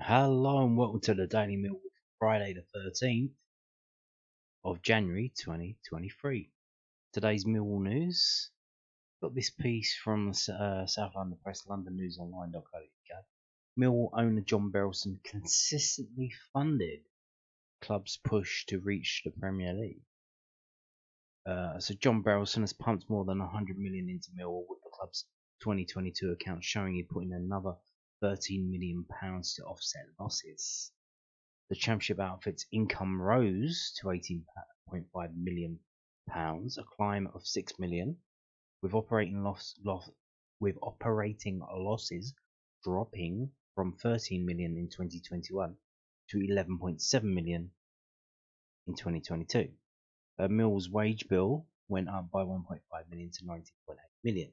Hello and welcome to the Daily Millwall for Friday the 13th of January 2023. Today's Millwall news. Got this piece from South London Press, London News Online.co.uk. Millwall owner John Berylson consistently funded club's push to reach the Premier League. So John Berylson has pumped more than 100 million into Millwall, with the club's 2022 account showing he put in another £13 million to offset losses. The Championship outfit's income rose to £18.5 million, a climb of £6 million, with operating losses dropping from £13 million in 2021 to £11.7 million in 2022. Mill's wage bill went up by £1.5 million to £19.8 million.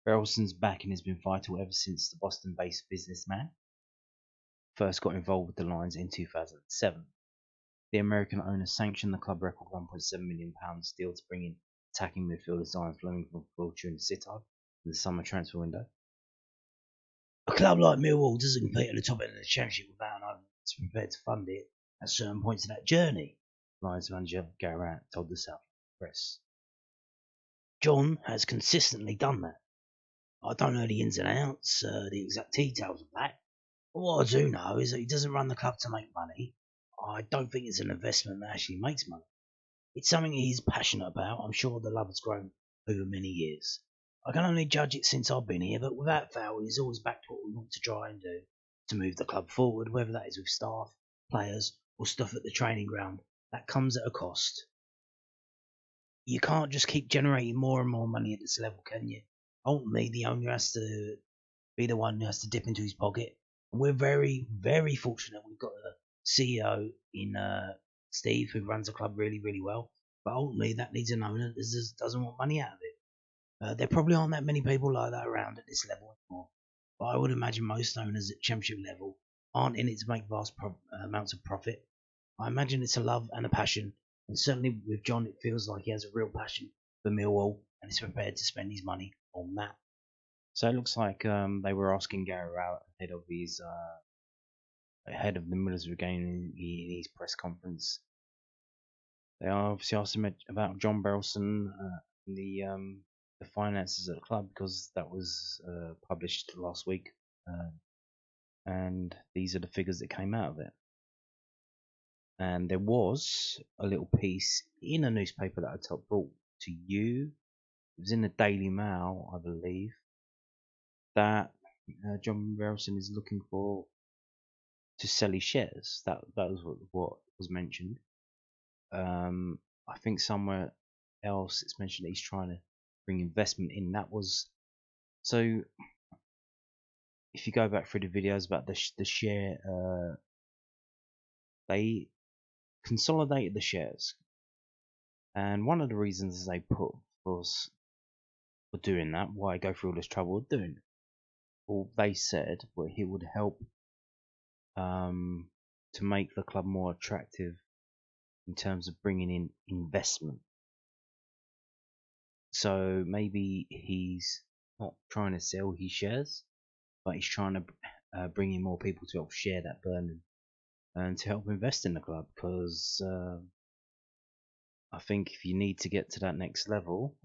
Berylson's backing has been vital ever since the Boston-based businessman first got involved with the Lions in 2007. The American owner sanctioned the club record £1.7 million deal to bring in attacking midfielder Zion Fleming from Fortuna Sittard in the summer transfer window. A club like Millwall doesn't compete at the top end of the Championship without an owner that's prepared to fund it at certain points of that journey, Lions manager Gary Rowett told the South Press. John has consistently done that. I don't know the ins and outs, the exact details of that. But what I do know is that he doesn't run the club to make money. I don't think it's an investment that actually makes money. It's something he's passionate about. I'm sure the love has grown over many years. I can only judge it since I've been here, but without fail, he's always backed what we want to try and do to move the club forward, whether that is with staff, players, or stuff at the training ground. That comes at a cost. You can't just keep generating more and more money at this level, can you? Ultimately, the owner has to be the one who has to dip into his pocket. And we're very, very fortunate. We've got a CEO in Steve who runs the club really, really well. But ultimately, that needs an owner that just doesn't want money out of it. There probably aren't that many people like that around at this level anymore. But I would imagine most owners at Championship level aren't in it to make vast amounts of profit. I imagine it's a love and a passion. And certainly with John, it feels like he has a real passion for Millwall and is prepared to spend his money on that. So it looks like they were asking Gary Rowett ahead of the Middlesbrough game in his press conference. They obviously asked him about John Berylson and the finances at the club, because that was published last week, and these are the figures that came out of it. And there was a little piece in a newspaper that I brought to you. It was in the Daily Mail, I believe, that John Berylson is looking to sell his shares. That was what was mentioned. I think somewhere else it's mentioned that he's trying to bring investment in. That was so. If you go back through the videos about the share, they consolidated the shares, and one of the reasons they put was for doing that, why go through all this trouble of doing it. Well, they said he would help to make the club more attractive in terms of bringing in investment. So maybe he's not trying to sell his shares, but he's trying to bring in more people to help share that burden and to help invest in the club, because I think if you need to get to that next level,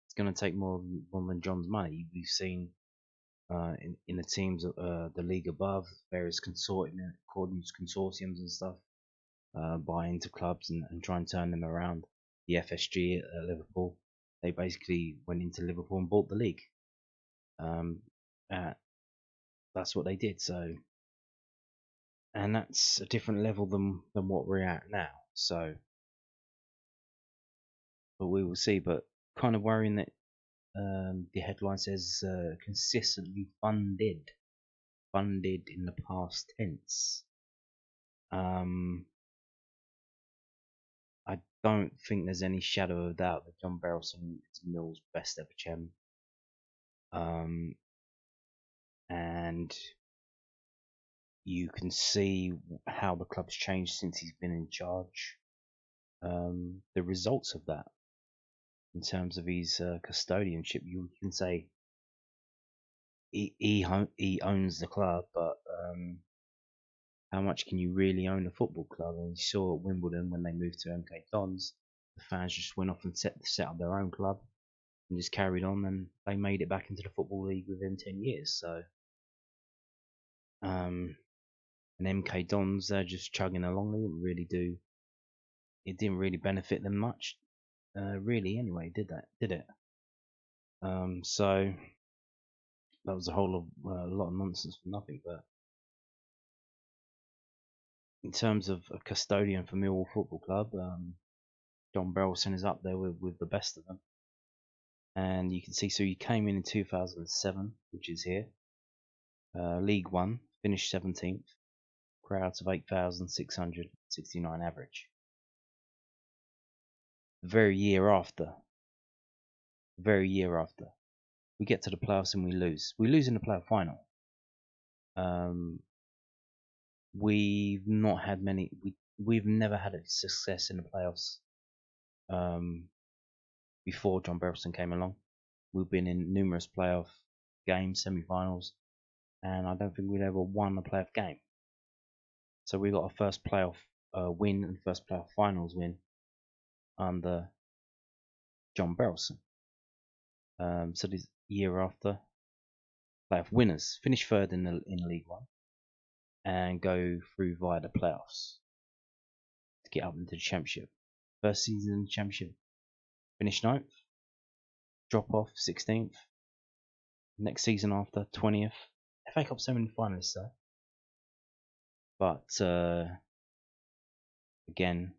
it's going to take more than John's money. We've seen in the teams, the league above, various consortiums and stuff, buy into clubs and try and turn them around. The FSG at Liverpool, they basically went into Liverpool and bought the league. That's what they did. So, and that's a different level than what we're at now. So, but we will see. But kind of worrying that the headline says consistently funded in the past tense. I don't think there's any shadow of doubt that John Berylson is Mill's best ever chairman. And you can see how the club's changed since he's been in charge. The results of that, in terms of his custodianship, you can say he owns the club, but how much can you really own a football club? And you saw at Wimbledon when they moved to MK Dons, the fans just went off and set up their own club and just carried on, and they made it back into the football league within 10 years. So, and MK Dons, they're just chugging along. They didn't really do. It didn't really benefit them much, really. Anyway, did it? So that was a lot of nonsense for nothing. But in terms of a custodian for Millwall Football Club, John Berylson is up there with the best of them. And you can see, so he came in 2007, which is here. League One, finished 17th, crowds of 8,669 average. The very year after, we get to the playoffs and we lose. We lose in the playoff final. We've not had many. We've never had a success in the playoffs. Before John Berylson came along, we've been in numerous playoff games, semi-finals, and I don't think we'd ever won a playoff game. So we got our first playoff win and first playoff finals win under John Berylson. So this year after, playoff winners finish third in League One and go through via the playoffs to get up into the Championship. First season in the Championship, finish 9th, drop off 16th. Next season after, 20th. FA Cup semi-finalists though. But again,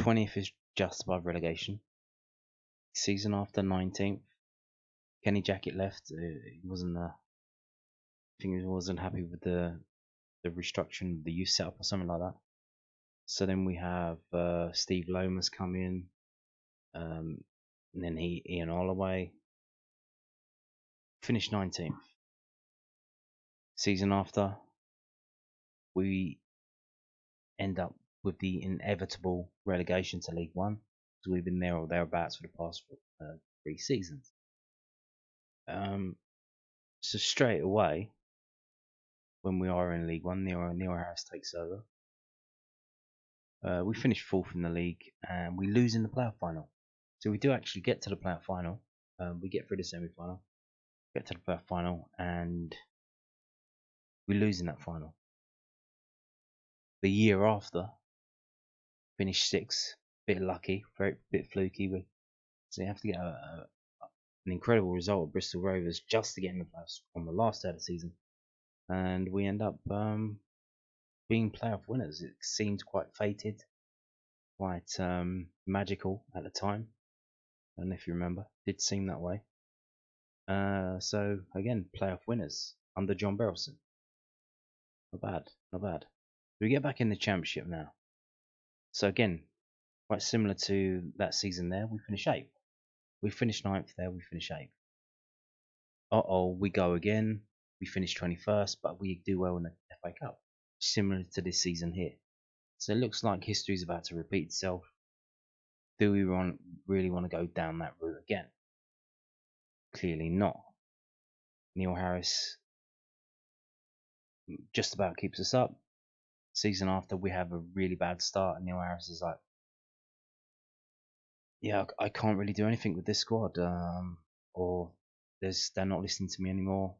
20th is just above relegation. Season after, 19th. Kenny Jackett left. He wasn't. I think he wasn't happy with the restructuring, the youth setup or something like that. So then we have Steve Lomas come in, and then Ian Holloway. Finished 19th. Season after, we end up with the inevitable relegation to League One, because we've been there or thereabouts for the past 3 seasons. So straight away, when we are in League One, Neil Harris takes over. We finish 4th in the league, and we lose in the playoff final. So we do actually get to the playoff final. We get through the semi-final, get to the playoff final, and we lose in that final. The year after, finish 6th, bit lucky, bit fluky. So you have to get an incredible result at Bristol Rovers just to get in the playoffs on the last day of the season, and we end up being playoff winners. It seemed quite fated, quite magical at the time, and if you remember, it did seem that way. So again, playoff winners under John Berylson. Not bad. We get back in the Championship now. So again, quite similar to that season there, we finish 8th. We finish 9th there, we finish 8th. We go again. We finish 21st, but we do well in the FA Cup. Similar to this season here. So it looks like history is about to repeat itself. Do we really want to go down that route again? Clearly not. Neil Harris just about keeps us up. Season after, we have a really bad start, and Neil Harris is like, yeah, I can't really do anything with this squad, or they're not listening to me anymore.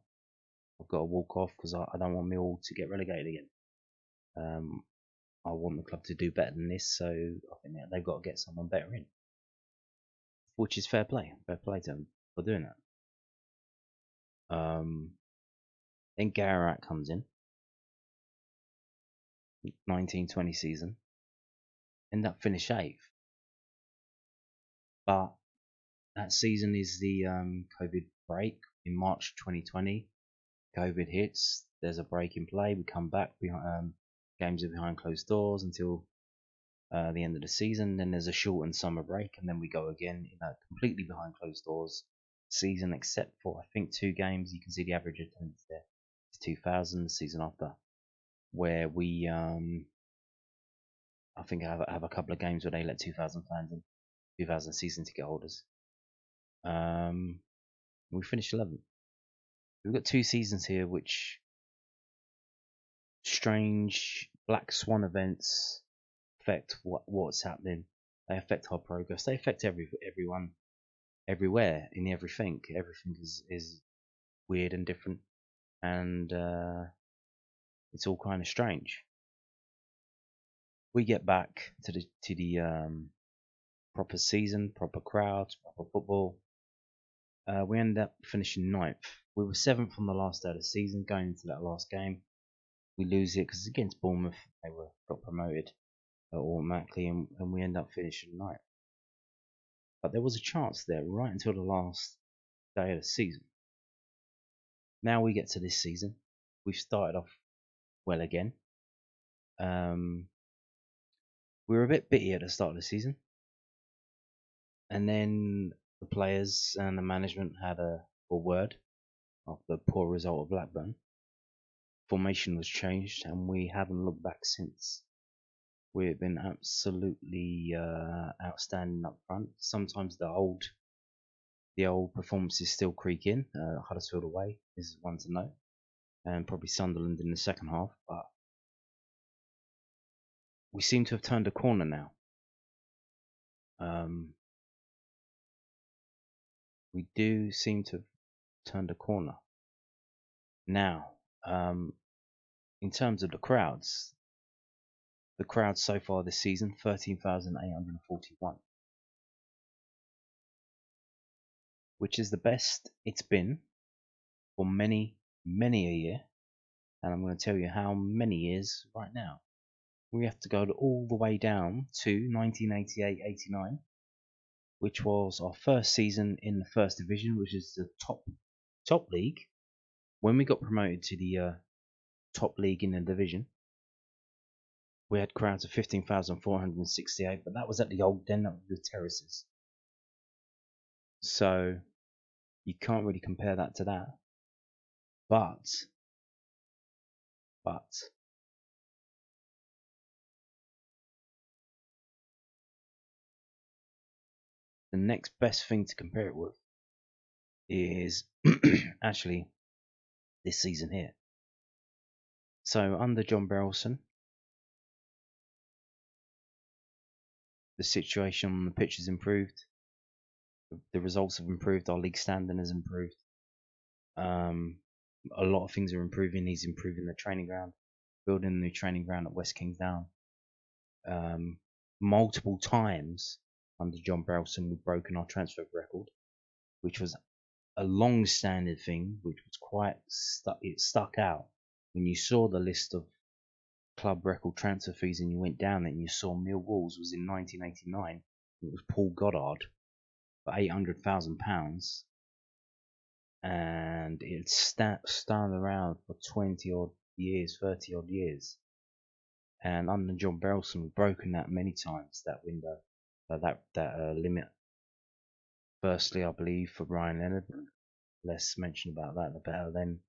I've got to walk off because I don't want Millwall to get relegated again. I want the club to do better than this, so I think they've got to get someone better in, which is fair play to them for doing that. Then Garat comes in, 1920 season, end up finish 8th, but that season is the COVID break in March 2020. COVID hits, there's a break in play, we come back, games are behind closed doors until the end of the season, then there's a shortened summer break, and then we go again in a completely behind closed doors season, except for I think 2 games. You can see the average attendance there. It's 2,000. The season after, where we I think I have a couple of games where they let 2,000 fans in, 2,000 season ticket holders. We finished 11th. We've got 2 seasons here which strange black swan events affect what's happening. They affect our progress. They affect everyone everywhere in everything. Everything is weird and different, and it's all kind of strange. We get back to the proper season, proper crowds, proper football. We end up finishing 9th. We were 7th on the last day of the season, going into that last game. We lose it because it's against Bournemouth. They got promoted automatically, and we end up finishing 9th. But there was a chance there right until the last day of the season. Now we get to this season. We've started off well again. We were a bit bitty at the start of the season, and then the players and the management had a word after the poor result of Blackburn. Formation was changed, and we haven't looked back since. We've been absolutely outstanding up front. Sometimes the old performances still creak in. Huddersfield away is one to note, and probably Sunderland in the second half. But we seem to have turned a corner now. We do seem to have turned a corner. Now, in terms of the crowds so far this season, 13,841, which is the best it's been for many, many a year. And I'm going to tell you how many years right now. We have to go all the way down to 1988-89, which was our first season in the first division, which is the top league. When we got promoted to the top league in the division, we had crowds of 15,468, but that was at the old den of the terraces. So you can't really compare that to that. But the next best thing to compare it with is actually this season here. So under John Berylson, the situation on the pitch has improved. The results have improved. Our league standing has improved. A lot of things are improving. He's improving the training ground, building a new training ground at West Kingsdown. Multiple times under John Berylson, we've broken our transfer record, which was a long-standing thing, which was quite it stuck out when you saw the list of club record transfer fees and you went down and you saw Millwalls was in 1989. It was Paul Goddard for £800,000, and it stand around for 20 odd years, 30 odd years. And under John Berylson, we've broken that many times, that window, that limit. Firstly, I believe for Brian Leonard, less mention about that the better. Then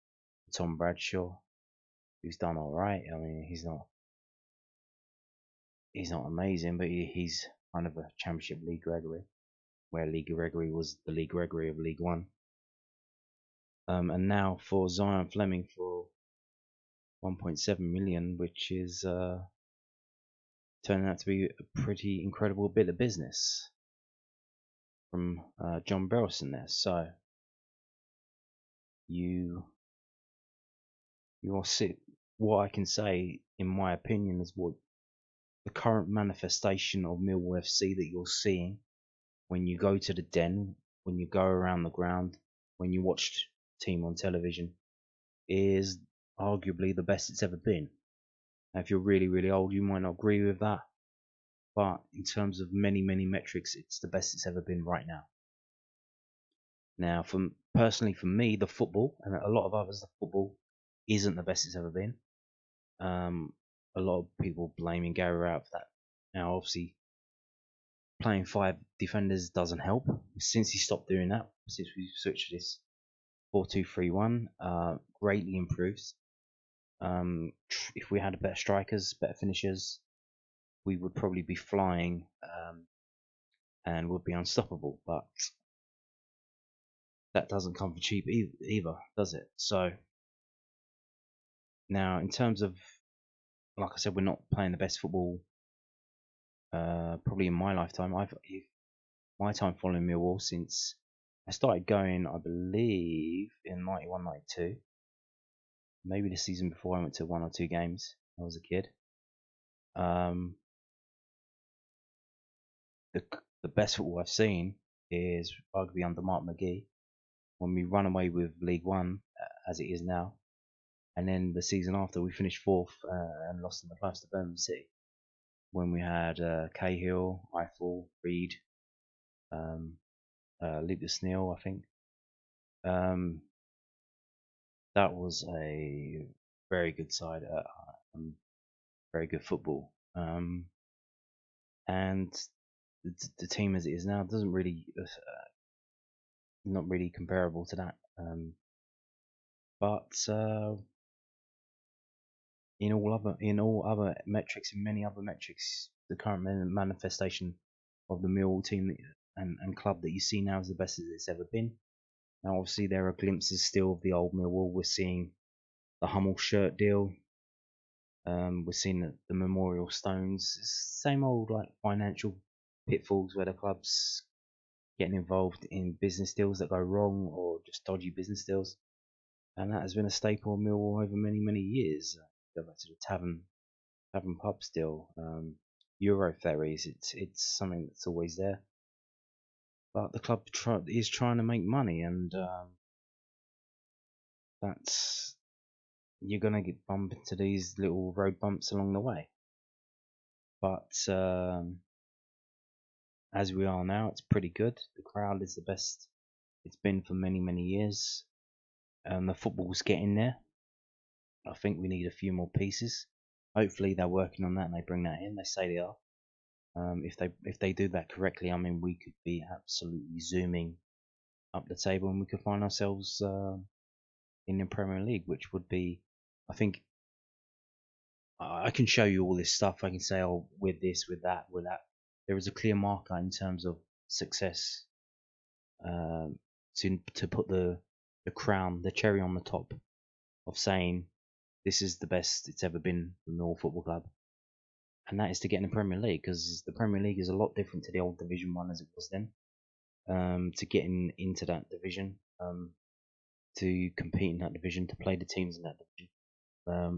Tom Bradshaw, who's done all right. I mean, he's not amazing, but he's kind of a Championship League Gregory, where League Gregory was the League Gregory of League One. And now for Zion Fleming for 1.7 million, which is turning out to be a pretty incredible bit of business from John Berylson there. So you are what I can say, in my opinion, is what the current manifestation of Millwall FC that you're seeing when you go to the den, when you go around the ground, when you watch the team on television, is arguably the best it's ever been. Now, if you're really, really old, you might not agree with that, but in terms of many, many metrics, it's the best it's ever been right now. Now, personally for me, the football, and a lot of others, the football isn't the best it's ever been. A lot of people blaming Gary Rowett for that. Now, obviously, playing 5 defenders doesn't help. Since he stopped doing that, since we switched to this 4-2-3-1, greatly improves. If we had better strikers, better finishers, we would probably be flying and would be unstoppable. But that doesn't come for cheap either, does it? So now, in terms of, like I said, we're not playing the best football probably in my lifetime. My time following Millwall since I started going, I believe, in 91, 92. Maybe the season before I went to 1 or 2 games. I was a kid. The best football I've seen is rugby under Mark McGee when we run away with League One as it is now, and then the season after we finished 4th and lost in the playoffs to Birmingham City when we had Cahill, Eiffel, Reed, Lucas Neal, I think. That was a very good side, very good football, and the team as it is now doesn't really, not really comparable to that. But in all other metrics, in many other metrics, the current manifestation of the Millwall team and club that you see now is the best as it's ever been. Now, obviously, there are glimpses still of the old Millwall. We're seeing the Hummel shirt deal. We're seeing the memorial stones. Same old like financial pitfalls where the club's getting involved in business deals that go wrong or just dodgy business deals, and that has been a staple of Millwall over many years. Go back to the tavern pub still, Euro ferries. It's something that's always there, but the club is trying to make money, and that's you're gonna get bumped into these little road bumps along the way. But as we are now, it's pretty good. The crowd is the best it's been for many years. The football's getting there. I think we need a few more pieces. Hopefully they're working on that and they bring that in. They say they are. If they do that correctly, I mean, we could be absolutely zooming up the table and we could find ourselves in the Premier League, which would be, I think, I can show you all this stuff. I can say, oh, with this, with that, with that. There is a clear marker in terms of success to put the crown, the cherry on the top of saying this is the best it's ever been for Millwall Football Club, and that is to get in the Premier League, because the Premier League is a lot different to the old Division 1 as it was then. To get into that division, to compete in that division, to play the teams in that division,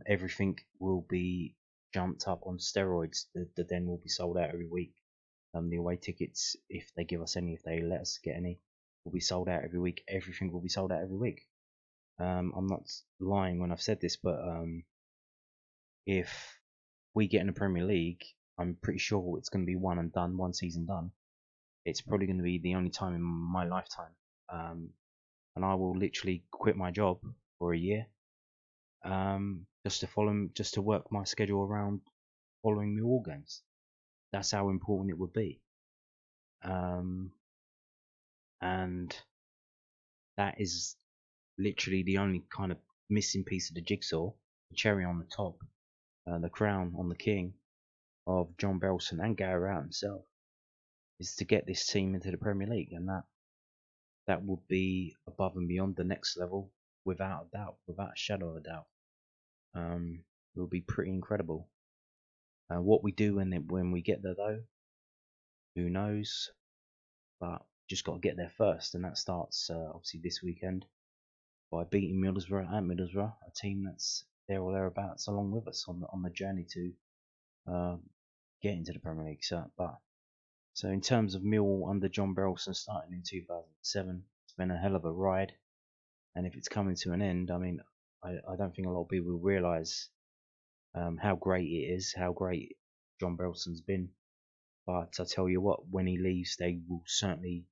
everything will be jumped up on steroids. The den will be sold out every week. The away tickets, if they give us any, if they let us get any, will be sold out every week. Everything will be sold out every week. I'm not lying when I've said this, but if we get in the Premier League, I'm pretty sure it's going to be one season done. It's probably going to be the only time in my lifetime, and I will literally quit my job for a year, just to work my schedule around following Millwall games. That's how important it would be, and that is literally the only kind of missing piece of the jigsaw, the cherry on the top, the crown on the king of John Berylson and Gary Rowett himself, is to get this team into the Premier League, and that would be above and beyond the next level, without a doubt, without a shadow of a doubt. It will be pretty incredible. What we do when we get there, though, who knows? But just got to get there first, and that starts obviously this weekend by beating Middlesbrough at Middlesbrough, a team that's there or thereabouts along with us on the journey to get into the Premier League. So in terms of Millwall under John Berylson starting in 2007, it's been a hell of a ride, and if it's coming to an end, I mean, I don't think a lot of people realise how great it is, how great John Berylson's been. But I tell you what, when he leaves, they will certainly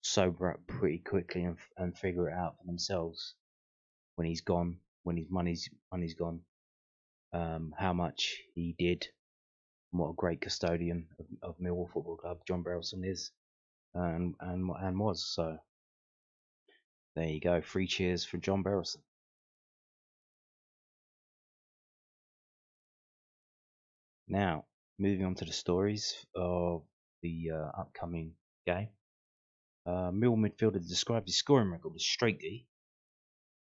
sober up pretty quickly and figure it out for themselves when he's gone, when his money's gone, how much he did, and what a great custodian of Millwall Football Club John Berylson is, and was. So there you go, 3 cheers for John Berylson. Now, moving on to the stories of the upcoming game. Mill midfielder described his scoring record as streaky,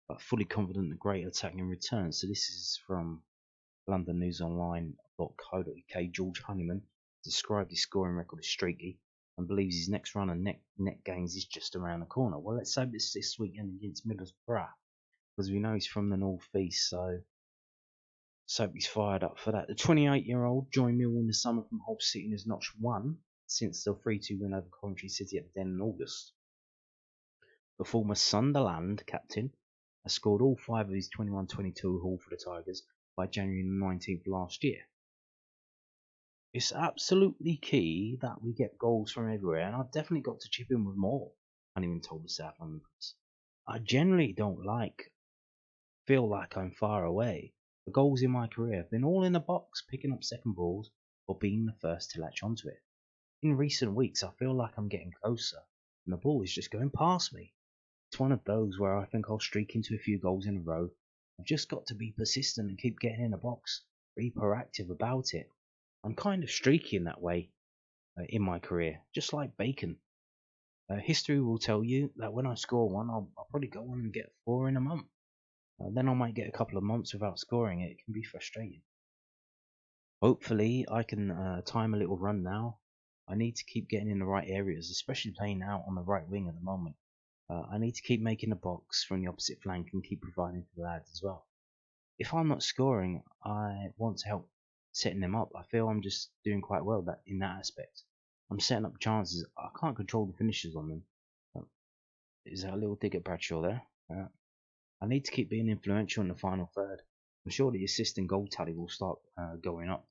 but fully confident the great attacking return. So this is from LondonNewsOnline.co.uk. George Honeyman described his scoring record as streaky and believes his next run of net gains is just around the corner. Well, let's hope it's this weekend against Middlesbrough, because we know he's from the North East, so hope he's fired up for that. The 28-year-old joined Millwall in the summer from Hull City and has notched one since the 3-2 win over Coventry City at the Den in August. The former Sunderland captain has scored all 5 of his 21-22 haul for the Tigers by January 19th last year. It's absolutely key that we get goals from everywhere, and I've definitely got to chip in with more, Honeyman told the South London Press. I generally don't feel like I'm far away. The goals in my career have been all in the box, picking up second balls or being the first to latch onto it. In recent weeks, I feel like I'm getting closer, and the ball is just going past me. It's one of those where I think I'll streak into a few goals in a row. I've just got to be persistent and keep getting in the box, be proactive about it. I'm kind of streaky in that way in my career, just like bacon. History will tell you that when I score one, I'll probably go on and get 4 in a month. Then I might get a couple of months without scoring it. It can be frustrating. Hopefully, I can time a little run now. I need to keep getting in the right areas, especially playing out on the right wing at the moment. I need to keep making the box from the opposite flank and keep providing for the lads as well. If I'm not scoring, I want to help setting them up. I feel I'm just doing quite well in that aspect. I'm setting up chances. I can't control the finishes on them. Is that a little dig at Bradshaw there? I need to keep being influential in the final third. I'm sure the assist and goal tally will start going up.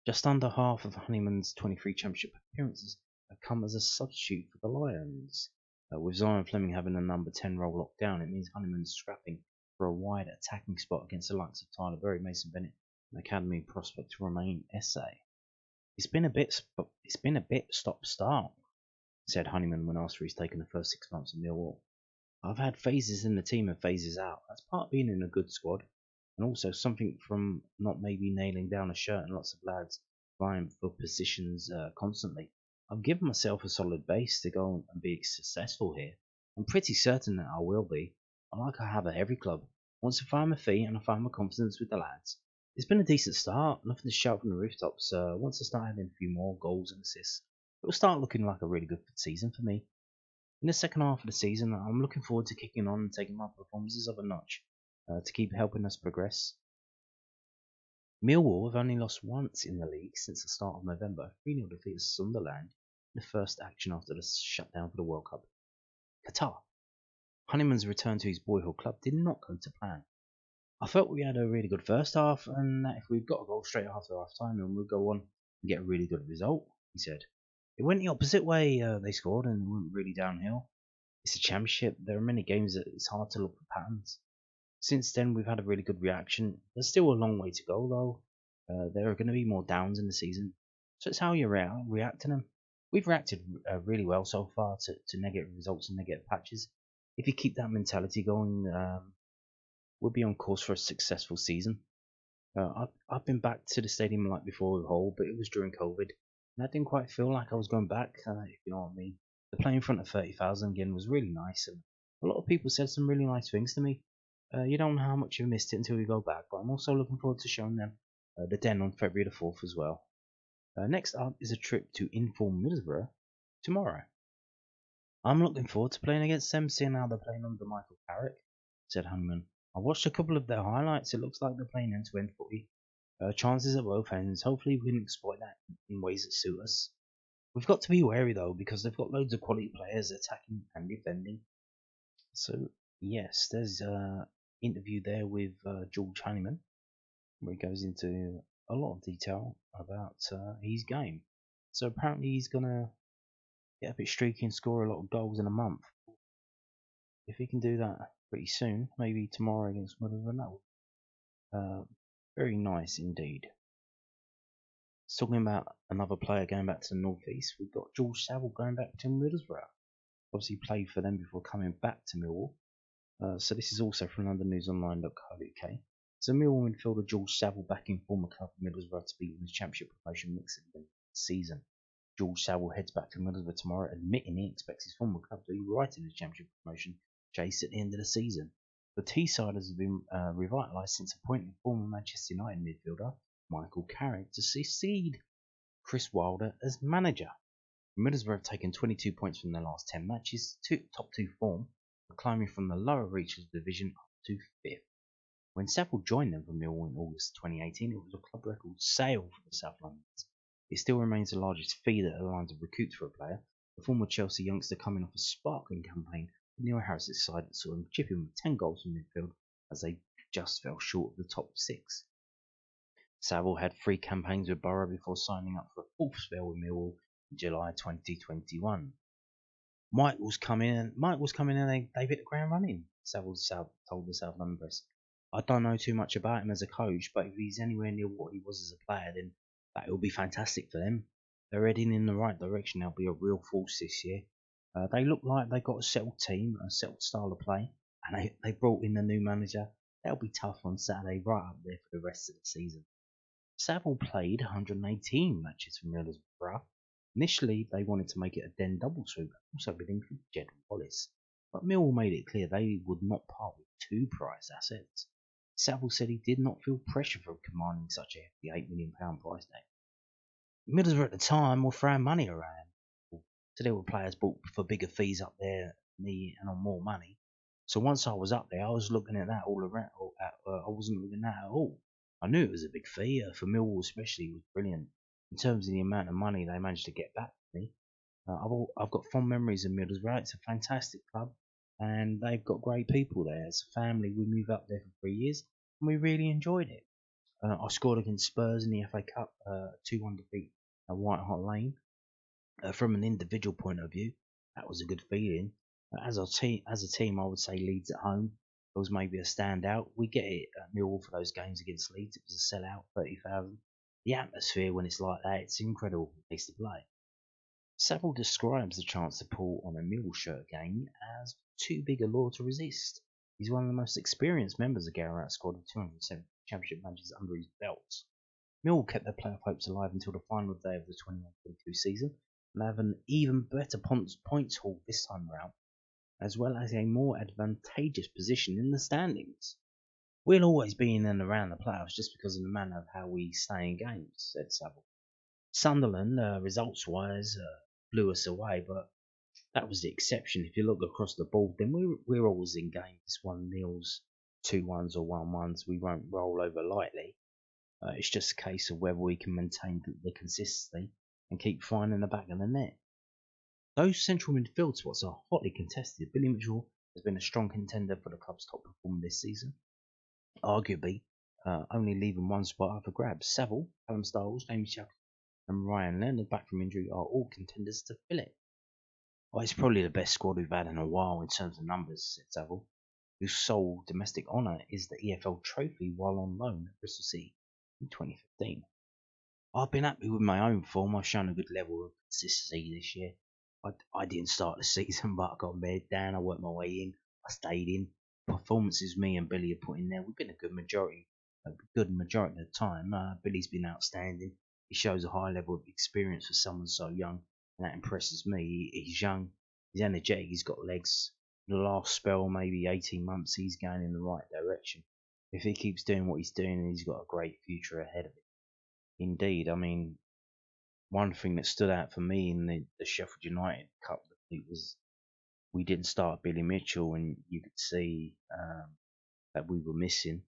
Just under half of Honeyman's 23 championship appearances have come as a substitute for the Lions. With Zion Fleming having the number 10 role locked down, it means Honeyman's scrapping for a wide attacking spot against the likes of Tyler Berry, Mason Bennett, and academy prospect to remain essay. It's been a bit stop-start, said Honeyman when asked for his take in the first 6 months of Millwall. I've had phases in the team and phases out. That's part of being in a good squad, and also something from not maybe nailing down a shirt and lots of lads vying for positions constantly. I've given myself a solid base to go and be successful here. I'm pretty certain that I will be. I like I have at every club. Once I find my feet and I find my confidence with the lads, it's been a decent start. Nothing to shout from the rooftops. Once I start having a few more goals and assists, it will start looking like a really good season for me. In the second half of the season, I'm looking forward to kicking on and taking my performances up a notch to keep helping us progress. Millwall have only lost once in the league since the start of November. 3-0 defeat of Sunderland in the first action after the shutdown for the World Cup. Qatar. Honeyman's return to his boyhood club did not go to plan. I felt we had a really good first half, and that if we'd got a goal straight after half time, then we'd go on and get a really good result, he said. It went the opposite way, they scored, and went really downhill. It's a championship. There are many games that it's hard to look for patterns. Since then, we've had a really good reaction. There's still a long way to go, though. There are going to be more downs in the season, so it's how you react to them. We've reacted really well so far to negative results and negative patches. If you keep that mentality going, we'll be on course for a successful season. I've been back to the stadium like before with Hull, but it was during COVID, and I didn't quite feel like I was going back, if you know what I mean. The play in front of 30,000 again was really nice, and a lot of people said some really nice things to me. You don't know how much you've missed it until you go back, but I'm also looking forward to showing them the Den on February the 4th as well. Next up is a trip to inform Middlesbrough tomorrow. I'm looking forward to playing against them, seeing how they're playing under Michael Carrick, said Honeyman. I watched a couple of their highlights. It looks like they're playing end-to-end footy. Chances at both ends. Hopefully we can exploit that in ways that suit us. We've got to be wary though, because they've got loads of quality players attacking and defending. So yes, there's an interview there with George Honeyman, where he goes into a lot of detail about his game. So apparently he's gonna get a bit streaky and score a lot of goals in a month. If he can do that pretty soon, maybe tomorrow against Middlesbrough, that would very nice indeed. Talking about another player going back to the North East, we've got George Saville going back to Middlesbrough. Obviously played for them before coming back to Millwall. So this is also from LondonNewsOnline.co.uk. So Millwall midfielder George Saville back in former club Middlesbrough to be in the Championship promotion mix of the season. George Saville heads back to Middlesbrough tomorrow, admitting he expects his former club to be right in the Championship promotion chase at the end of the season. The Teessiders have been revitalised since appointing former Manchester United midfielder Michael Carrick to succeed Chris Wilder as manager. Middlesbrough have taken 22 points from their last 10 matches, top 2 form, climbing from the lower reaches of the division up to 5th. When Saville joined them from Millwall in August 2018, it was a club record sale for the South Londoners. It still remains the largest fee that the Lions have recouped for a player, the former Chelsea youngster coming off a sparkling campaign with Neil Harris's side that saw him chip in with 10 goals from midfield as they just fell short of the top 6. Saville had 3 campaigns with Borough before signing up for a 4th spell with Millwall in July 2021. Mike was coming in and they've hit the ground running, Saville told the South London Press. I don't know too much about him as a coach, but if he's anywhere near what he was as a player, then that will be fantastic for them. They're heading in the right direction. They'll be a real force this year. They look like they've got a settled team, a settled style of play, and they brought in a new manager. They'll be tough on Saturday, right up there for the rest of the season. Saville played 118 matches for Middlesbrough. Initially, they wanted to make it a Den double sweep, also with include Jed Wallace, but Millwall made it clear they would not part with 2 prized assets. Saville said he did not feel pressure for commanding such a hefty £8 million price tag. Middlesbrough at the time were throwing money around, so there were players bought for bigger fees up there than me and on more money. So once I was up there, I was looking at that all around. I wasn't looking at that at all. I knew it was a big fee. For Millwall especially, it was brilliant. In terms of the amount of money they managed to get back to me, I've got fond memories of Middlesbrough. It's a fantastic club, and they've got great people there. As a family, we moved up there for 3 years, and we really enjoyed it. I scored against Spurs in the FA Cup, 2-1 defeat at White Hart Lane. From an individual point of view, that was a good feeling. As a team, I would say Leeds at home was maybe a standout. We get it at Millwall for those games against Leeds. It was a sellout, 30,000. The atmosphere when it's like that, it's an incredible place to play. Saville describes the chance to pull on a Millwall shirt again as too big a law to resist. He's one of the most experienced members of Rowett squad with 207 championship matches under his belt. Millwall kept their playoff hopes alive until the final day of the 21-22 season and have an even better points haul this time around, as well as a more advantageous position in the standings. We'll always be in and around the playoffs just because of the manner of how we stay in games, said Saville. Sunderland, results-wise, blew us away, but that was the exception. If you look across the board, then we're always in games, 1-0s, 2-1s or 1-1s. We won't roll over lightly. It's just a case of whether we can maintain the consistency and keep finding the back of the net. Those central midfield spots are hotly contested. Billy Mitchell has been a strong contender for the club's top performer this season, arguably only leaving one spot up for grabs. Saville, Callum Styles, Jamie Chuck and Ryan Leonard, back from injury, are all contenders to fill it. Well, it's probably the best squad we've had in a while in terms of numbers, said Saville, whose sole domestic honour is the EFL trophy while on loan at Bristol City in 2015. I've been happy with my own form. I've shown a good level of consistency this year. I didn't start the season, but I got my head down. I worked my way in. I stayed in. Performances me and Billy have put in there, we've been a good majority of the time. Billy's been outstanding. He shows a high level of experience for someone so young, and that impresses me. He's young, he's energetic, he's got legs. The last spell, maybe 18 months, he's going in the right direction. If he keeps doing what he's doing, he's got a great future ahead of him. Indeed, I mean, one thing that stood out for me in the Sheffield United Cup was we didn't start Billy Mitchell, and you could see that we were missing,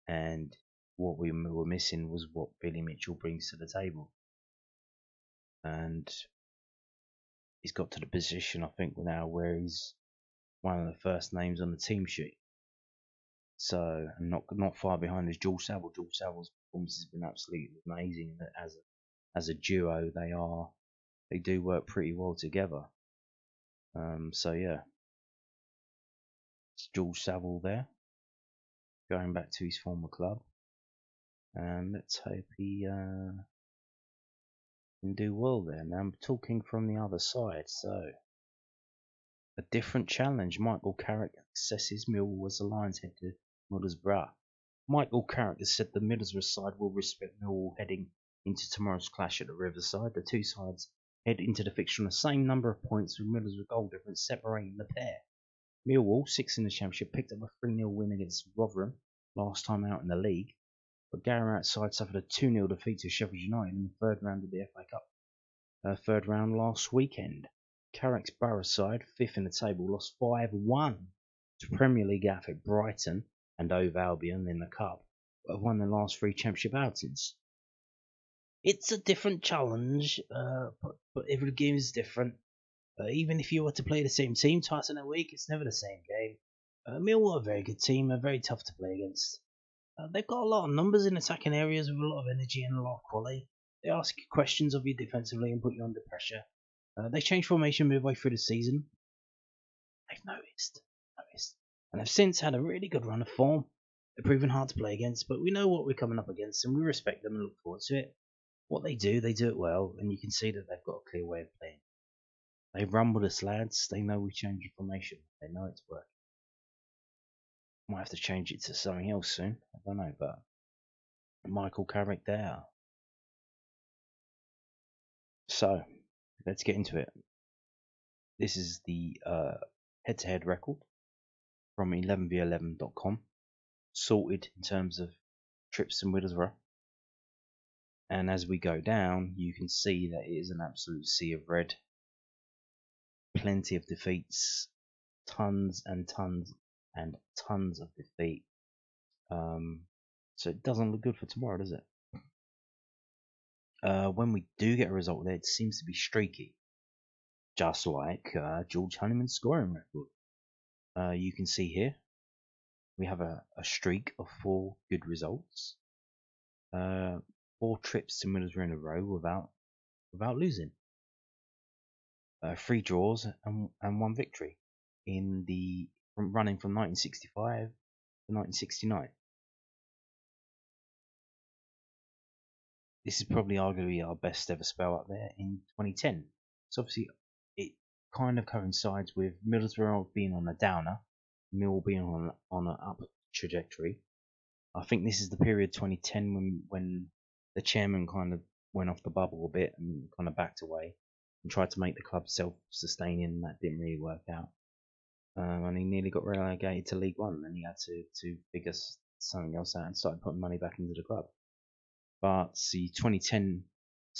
and what we were missing was what Billy Mitchell brings to the table. And he's got to the position, I think, now where he's one of the first names on the team sheet. So, and not far behind is George Saville. George Saville's performance has been absolutely amazing. As a duo, they do work pretty well together. So yeah, it's George Saville there, going back to his former club, and let's hope he can do well there. Now I'm talking from the other side, so a different challenge. Michael Carrick assesses Millwall as the Lions head to Middlesbrough. Michael Carrick has said the Middlesbrough side will respect Millwall heading into tomorrow's clash at the Riverside. The two sides head into the fixture on the same number of points, with Middlesbrough goal difference separating the pair. Millwall, 6th in the Championship, picked up a 3-0 win against Rotherham last time out in the league, but Gary outside suffered a 2-0 defeat to Sheffield United in the third round of the FA Cup. Third round last weekend. Carrick's Borough side, 5th in the table, lost 5-1 to Premier League outfit Brighton and Hove Albion in the Cup, but have won their last 3 Championship outings. It's a different challenge, but every game is different. Even if you were to play the same team twice in a week, it's never the same game. Millwall are a very good team, are very tough to play against. They've got a lot of numbers in attacking areas with a lot of energy and a lot of quality. They ask you questions of you defensively and put you under pressure. They changed formation midway through the season. They've noticed. And have since had a really good run of form. They're proven hard to play against, but we know what we're coming up against and we respect them and look forward to it. What they do it well, and you can see that they've got a clear way of playing. They run with us, lads. They know we change the formation. They know it's working. Might have to change it to something else soon. I don't know, but Michael Carrick there. So, let's get into it. This is the head-to-head record from 11v11.com, sorted in terms of trips to Middlesbrough. And as we go down, you can see that it is an absolute sea of red. Plenty of defeats, tons and tons and tons of defeat. So it doesn't look good for tomorrow, does it? When we do get a result there, it seems to be streaky, just like George Honeyman's scoring record. You can see here we have a streak of 4 good results, 4 trips to Middlesbrough in a row without losing, 3 draws and 1 victory running from 1965 to 1969. This is probably arguably our best ever spell up there in 2010. So obviously it kind of coincides with Middlesbrough being on a downer, Millwall being on an up trajectory. I think this is the period 2010 when the chairman kind of went off the bubble a bit and kind of backed away and tried to make the club self-sustaining, and that didn't really work out. And he nearly got relegated to League One, and he had to figure something else out and started putting money back into the club. But see, 2010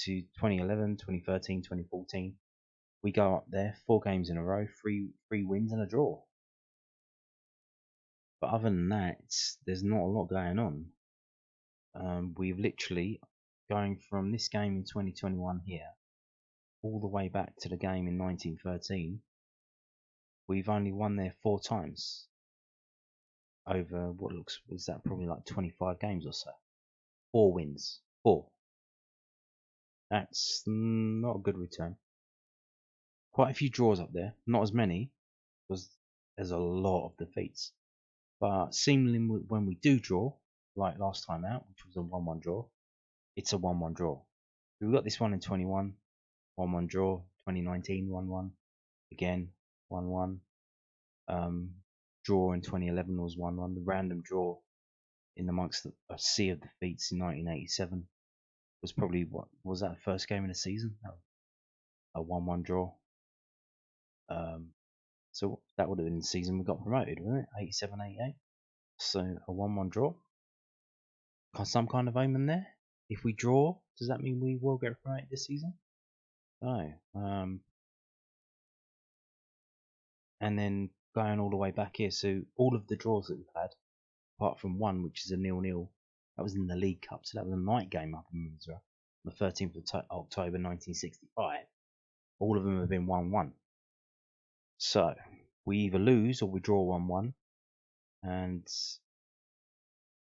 to 2011, 2013, 2014, we go up there, 4 games in a row, 3 wins and a draw. But other than that, there's not a lot going on. We've literally, going from this game in 2021 here, all the way back to the game in 1913, we've only won there 4 times. Over was that probably like 25 games or so. 4 wins. 4. That's not a good return. Quite a few draws up there. Not as many, because there's a lot of defeats. But seemingly when we do draw, like last time out, which was a 1-1 draw, it's a 1-1 draw. We got this one in 21, 1-1 draw. 2019, 1-1. Again, 1-1. Draw in 2011 was 1-1. The random draw in amongst a sea of defeats in 1987 was probably, what was that, first game of the season? A 1-1 draw. So that would have been the season we got promoted, wasn't it? 87, 88. So a 1-1 draw. Got some kind of omen there. If we draw, does that mean we will get promoted this season? No. And then going all the way back here, so all of the draws that we've had, apart from one, which is a 0-0, that was in the League Cup, so that was a night game up in Middlesbrough, the 13th of October 1965. All of them have been 1-1. So we either lose or we draw 1-1,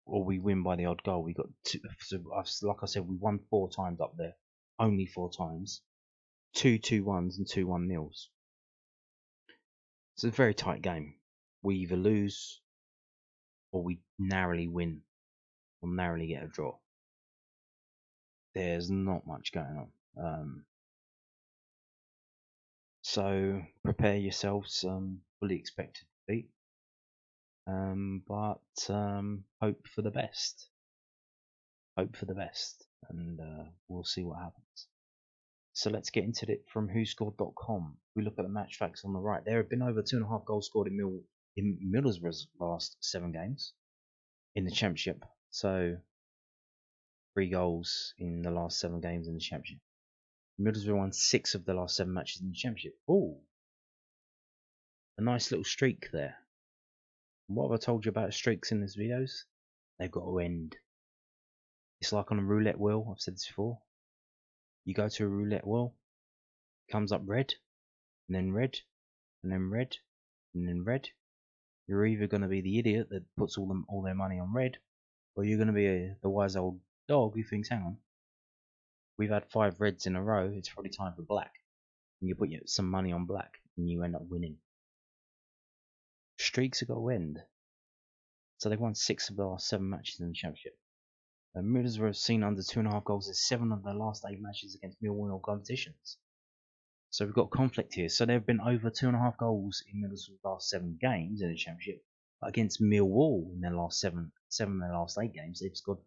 or we win by the odd goal. We got 2. So like I said, we won 4 times up there, only 4 times. 2 2-1s and 2 1-0s. It's a very tight game. We either lose or we narrowly win or narrowly get a draw. There's not much going on. So prepare yourselves. Fully expected defeat. But hope for the best. Hope for the best. and we'll see what happens. So let's get into it from whoscored.com. We look at the match facts on the right. There have been over 2.5 goals scored in Middlesbrough's last 7 games in the Championship. So 3 goals in the last 7 games in the Championship. Middlesbrough won 6 of the last 7 matches in the Championship. Ooh, a nice little streak there. What have I told you about streaks in these videos? They've got to end. It's like on a roulette wheel. I've said this before. You go to a roulette wheel, comes up red, and then red, and then red, and then red. You're either going to be the idiot that puts all their money on red, or you're going to be the wise old dog who thinks, hang on, we've had 5 reds in a row, it's probably time for black. And you put some money on black, and you end up winning. Streaks have got to end. So they've won 6 of the last 7 matches in the Championship. Middlesbrough have seen under 2.5 goals in 7 of their last 8 matches against Millwall in all competitions. So we've got conflict here. So there have been over 2.5 goals in Middlesbrough's last 7 games in the Championship. Against Millwall in their last 7 of their last 8 games, they've scored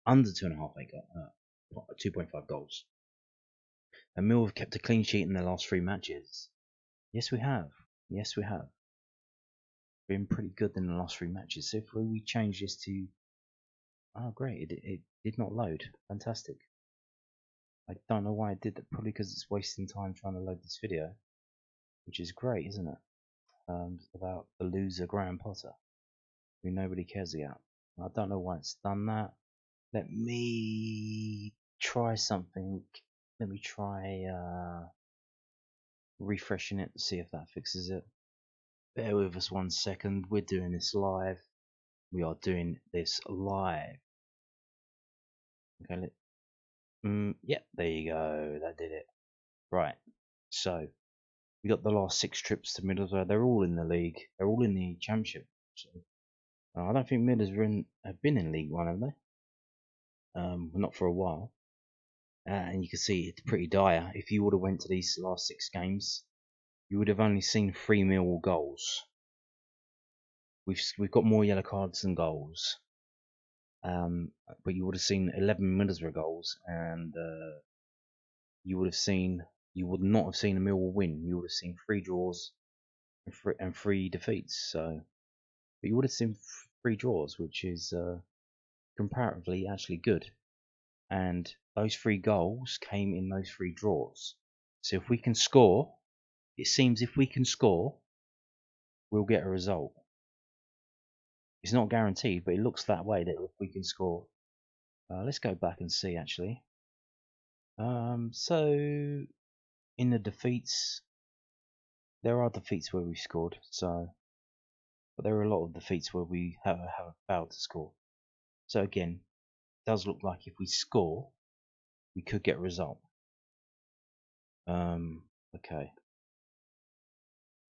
under 2.5 goals. And Millwall have kept a clean sheet in their last 3 matches. Yes, we have. Yes, we have. Been pretty good in the last 3 matches. So if we change this to... Oh, great. It did not load. Fantastic. I don't know why it did that. Probably because it's wasting time trying to load this video. Which is great, isn't it? About the loser Graham Potter, who nobody cares about. I don't know why it's done that. Let me try something. Let me try refreshing it to see if that fixes it. Bear with us 1 second. We're doing this live. We are doing this live. Okay. Yep. There you go. That did it. Right. So we got the last 6 trips to Middlesbrough. They're all in the league. They're all in the Championship. So, I don't think Middlesbrough have been in League One, have they? Not for a while. And you can see it's pretty dire. If you would have went to these last 6 games, you would have only seen 3 Millwall goals. We've got more yellow cards than goals. But you would have seen 11 Middlesbrough goals, and you would not have seen a Millwall win. You would have seen 3 draws and 3 defeats. So, but you would have seen 3 draws, which is comparatively actually good. And those 3 goals came in those 3 draws. So if we can score, it seems if we can score, we'll get a result. It's not guaranteed, but it looks that way, that if we can score. Let's go back and see actually. So in the defeats, there are defeats where we scored. But there are a lot of defeats where we have failed to score. So again, it does look like if we score, we could get a result. Okay.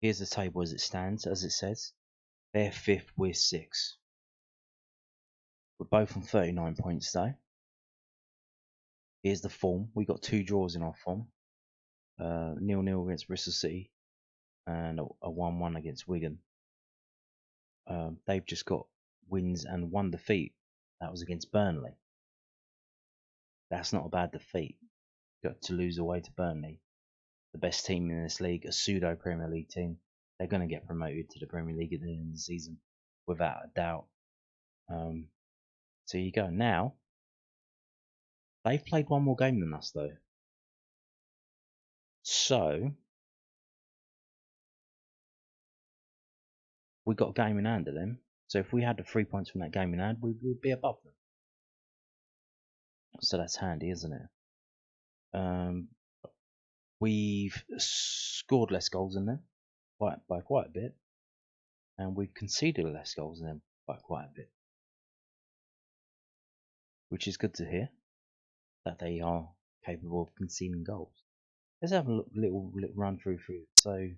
Here's the table as it stands, as it says. They're 5th, we're 6th. We're both on 39 points though. Here's the form. We got 2 draws in our form. 0-0 against Bristol City and a 1-1 against Wigan. They've just got wins and 1 defeat. That was against Burnley. That's not a bad defeat. Got to lose away to Burnley, the best team in this league, a pseudo Premier League team. They're going to get promoted to the Premier League at the end of the season, without a doubt. So you go. Now, they've played 1 more game than us though. So we got a game in hand of them. So if we had the 3 points from that game in hand, we would be above them. So that's handy, isn't it? We've scored less goals than them by quite a bit, and we've conceded less goals than them by quite a bit, which is good to hear that they are capable of conceding goals. Let's have a little run through. So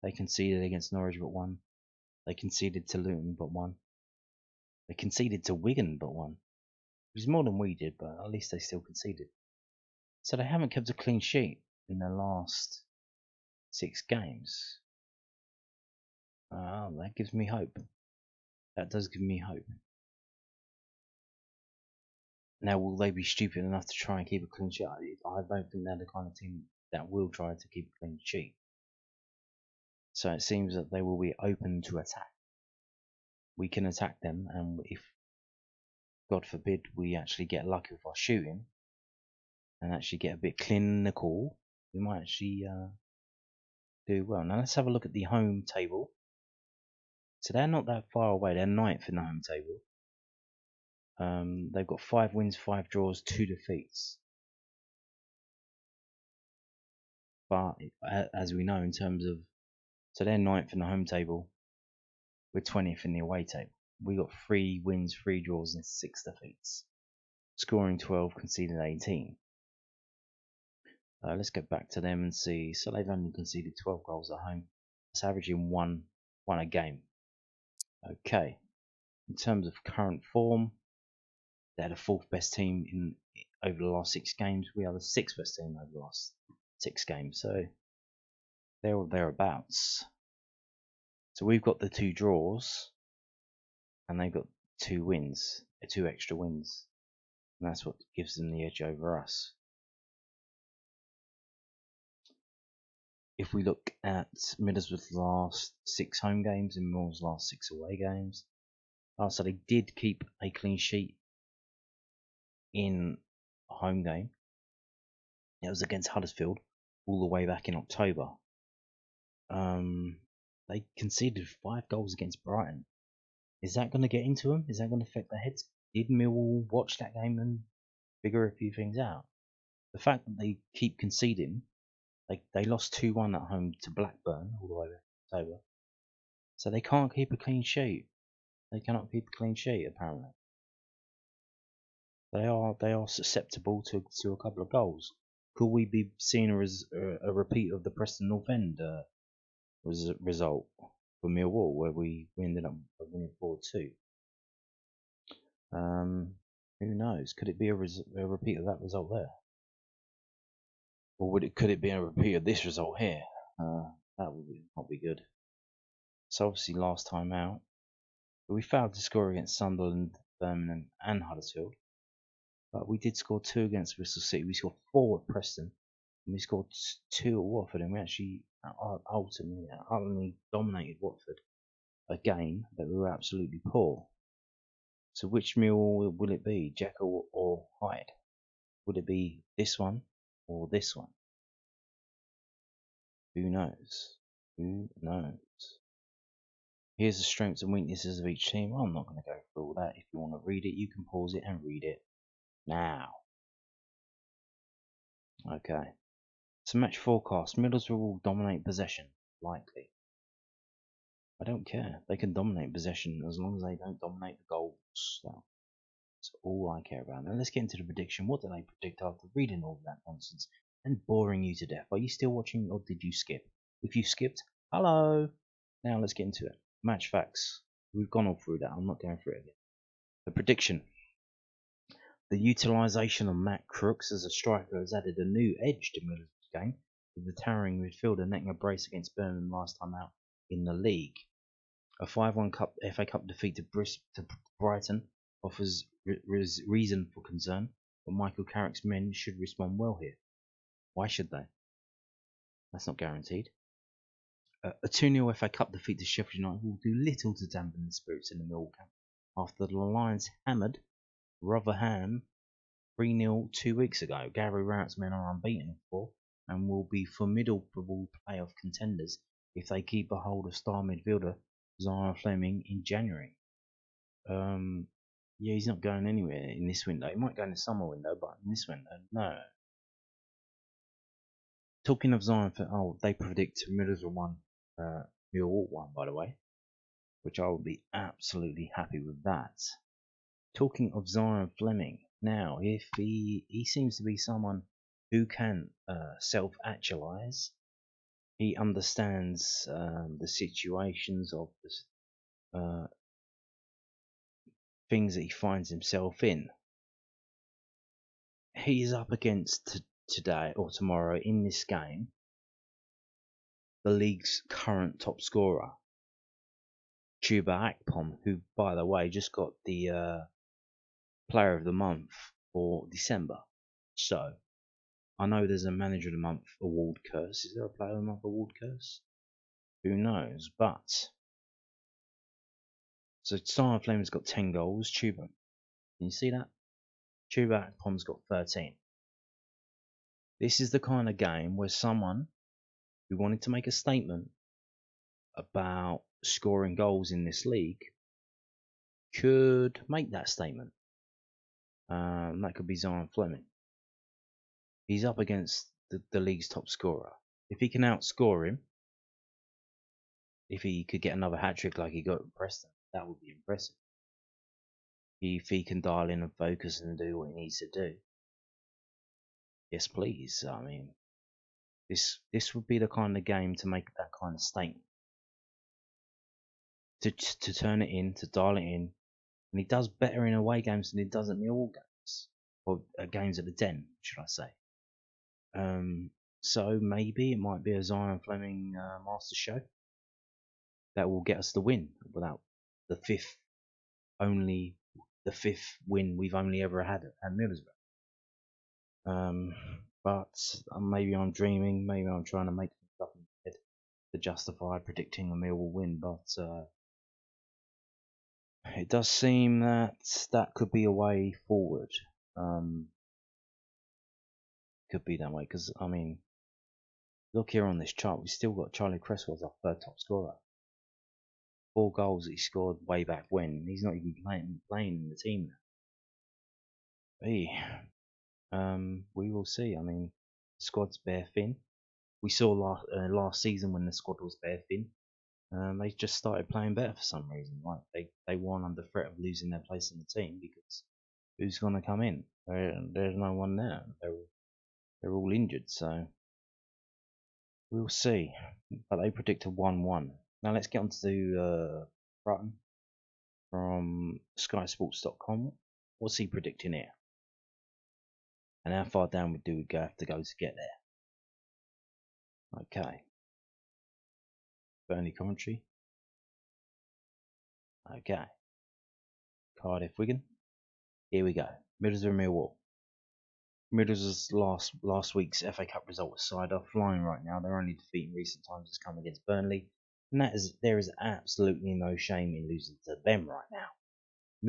they conceded against Norwich but 1. They conceded to Luton but 1. They conceded to Wigan but 1. Which is more than we did, but at least they still conceded. So they haven't kept a clean sheet in their last 6 games. That gives me hope. That does give me hope. Now, will they be stupid enough to try and keep a clean sheet? I don't think they're the kind of team that will try to keep a clean sheet. So it seems that they will be open to attack. We can attack them, and if, God forbid, we actually get lucky with our shooting and actually get a bit clinical, we might actually do well. Now let's have a look at the home table. So they're not that far away. They're 9th in the home table. They've got 5 wins, 5 draws, 2 defeats. But as we know, in terms of, so they're 9th in the home table. We're 20th in the away table. We got 3 wins, 3 draws, and 6 defeats. Scoring 12, conceded 18. Let's get back to them and see. So they've only conceded 12 goals at home. It's averaging one a game. Okay. In terms of current form, they're the 4th best team over the last 6 games. We are the 6th best team over the last 6 games. So they're thereabouts. So we've got the 2 draws, and they've got 2 wins, 2 extra wins, and that's what gives them the edge over us. If we look at Middlesbrough's last 6 home games and Millwall's last 6 away games, so they did keep a clean sheet in a home game. It was against Huddersfield all the way back in October. They conceded 5 goals against Brighton. Is that going to get into them? Is that going to affect their heads? Did Millwall watch that game and figure a few things out? The fact that they keep conceding, they lost 2-1 at home to Blackburn all the way back in October. So they can't keep a clean sheet. They cannot keep a clean sheet, apparently. They are susceptible to a couple of goals. Could we be seeing a repeat of the Preston North End result for Millwall, where we ended up winning 4-2? Who knows? Could it be a repeat of that result there? Or could it be a repeat of this result here? That would not be good. So obviously last time out, we failed to score against Sunderland, Birmingham and Huddersfield. But we did score 2 against Bristol City. We scored 4 at Preston. And we scored 2 at Watford. And we actually ultimately dominated Watford. A game that we were absolutely poor. So which Millwall will it be? Jekyll or Hyde? Would it be this one or this one? Who knows? Who knows? Here's the strengths and weaknesses of each team. I'm not going to go through all that. If you want to read it, you can pause it and read it now. Okay. So match forecast. Middlesbrough will dominate possession. Likely. I don't care. They can dominate possession as long as they don't dominate the goals. That's all I care about. Now let's get into the prediction. What do they predict after reading all of that nonsense and boring you to death? Are you still watching or did you skip? If you skipped, hello. Now let's get into it. Match facts. We've gone all through that. I'm not going through it again. The prediction. The utilisation of Matt Crooks as a striker has added a new edge to Middlesbrough's game, with the towering midfielder netting a brace against Birmingham last time out in the league. A 5-1 FA Cup defeat to Brighton offers reason for concern, but Michael Carrick's men should respond well here. Why should they? That's not guaranteed. A 2-0 FA Cup defeat to Sheffield United will do little to dampen the spirits in the Millwall camp after the Lions hammered Rotherham 3-0 2 weeks ago. Gary Rowett's men are unbeaten for and will be formidable playoff contenders if they keep a hold of star midfielder Zion Fleming in January. Yeah, he's not going anywhere in this window. He might go in the summer window, but in this window, no. Talking of Zion, they predict Middlesbrough 1, Millwall 1, by the way, which I would be absolutely happy with that. Talking of Zion Fleming, now, if he seems to be someone who can self-actualize. He understands the situations of the things that he finds himself in. He is up against today or tomorrow in this game the league's current top scorer, Chuba Akpom, who, by the way, just got the Player of the Month for December. So, I know there's a Manager of the Month award curse. Is there a Player of the Month award curse? Who knows? But, so Star Flame's got 10 goals. Chuba, can you see that? Chuba Akpom's got 13. This is the kind of game where someone who wanted to make a statement about scoring goals in this league could make that statement. That could be Zion Fleming. He's up against the league's top scorer. If he can outscore him, if he could get another hat-trick like he got at Preston, that would be impressive. If he can dial in and focus and do what he needs to do, yes please. I mean, this would be the kind of game to make that kind of statement. To turn it in, to dial it in, and he does better in away games than he does at Millwall games, or games at the Den, should I say. So maybe it might be a Zion Fleming master show that will get us the win without the fifth win we've only ever had at Middlesbrough. But maybe I'm dreaming, maybe I'm trying to make stuff in my head to justify predicting a Millwall win, but it does seem that could be a way forward. Could be that way, because I mean, look here on this chart, we've still got Charlie Cresswell's our third top scorer. 4 goals that he scored way back when. He's not even playing in the team now. Hey, we will see. I mean, the squad's bare thin. We saw last season when the squad was bare thin. They just started playing better for some reason. Like they weren't under threat of losing their place in the team because who's going to come in? There's no one there. They're all injured, so we'll see. But they predict a 1-1. Now let's get on to Brighton from SkySports.com. What's he predicting here? And how far down do we have to go to get there? Okay. Burnley Coventry. Okay. Cardiff Wigan. Here we go. Middlesbrough Millwall. Middlesbrough's last week's FA Cup result aside are flying right now. Their only defeat in recent times has come against Burnley, and there is absolutely no shame in losing to them right now.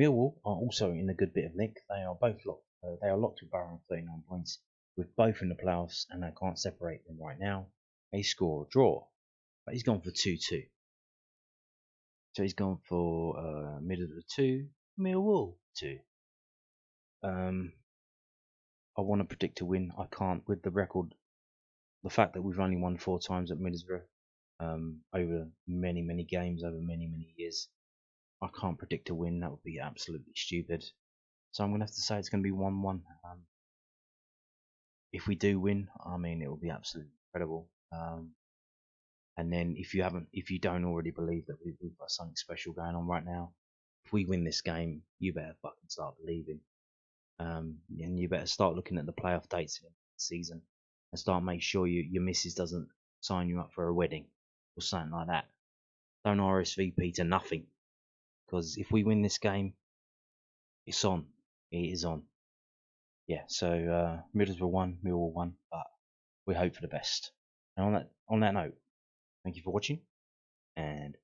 Millwall are also in a good bit of nick. They are both locked. They are locked with Borough on 39 points, with both in the playoffs, and I can't separate them right now. They score a draw, but he's gone for 2-2. So he's gone for Middlesbrough 2, Millwall 2. I want to predict a win. I can't with the record. The fact that we've only won 4 times at Middlesbrough over many games, over many years. I can't predict a win. That would be absolutely stupid. So I'm going to have to say it's going to be 1-1. If we do win, I mean, it will be absolutely incredible. And then if you don't already believe that we've got something special going on right now, if we win this game, you better fucking start believing. And you better start looking at the playoff dates for the season and start make sure your missus doesn't sign you up for a wedding or something like that. Don't RSVP to nothing, because if we win this game, it's on. It is on. Yeah. So Middlesbrough 1, Millwall 1, but we hope for the best. And on that note, thank you for watching, and